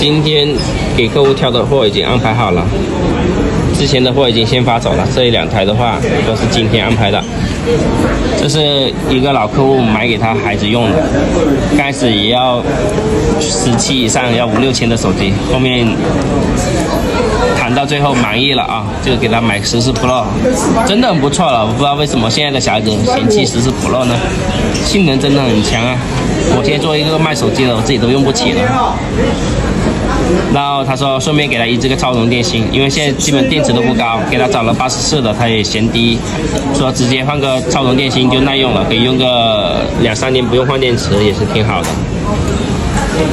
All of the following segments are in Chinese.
今天给客户挑的货已经安排好了，之前的货已经先发走了。这2台的话都是今天安排的。这是一个老客户买给他孩子用的，刚开始也要17以上，要5、6千的手机，后面谈到最后满意了啊，就给他买14 Pro， 真的很不错了。我不知道为什么现在的小孩子嫌弃14 Pro 呢？性能真的很强啊！我现在作为一个卖手机的，我自己都用不起了。然后他说顺便给他一支个超容电芯，因为现在基本电池都不高，给他找了84的，他也嫌低，说直接换个超容电芯就耐用了，可以用个2、3年不用换电池也是挺好的。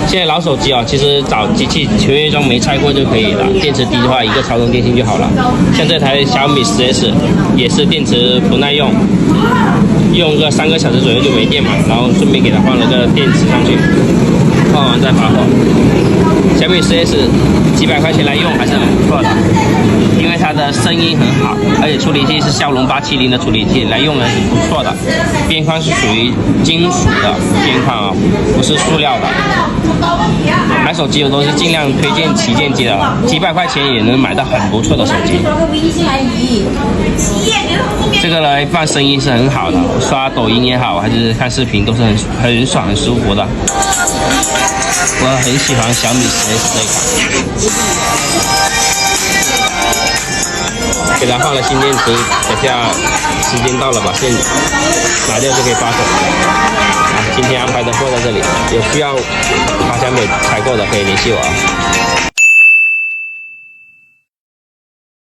现在老手机其实找机器球员装没拆过就可以了，电池低的话一个超容电芯就好了。像这台小米10S 也是电池不耐用，用个3个小时左右就没电嘛，然后顺便给它换了个电池上去，换完再发货。小米10S 几百块钱来用还是很不错的，因为它的声音很好，而且处理器是骁龙870的处理器，来用还是不错的。边框是属于金属的边框不是塑料的。买手机我都是尽量推荐旗舰机的，几百块钱也能买到很不错的手机。这个来放声音是很好的，刷抖音也好，还是看视频都是很爽、很舒服的。我很喜欢小米10S 这一款。给它换了新电池，等下时间到了把线拿掉就可以发手。今天安排的货在这里，有需要华强北采购的可以联系我啊。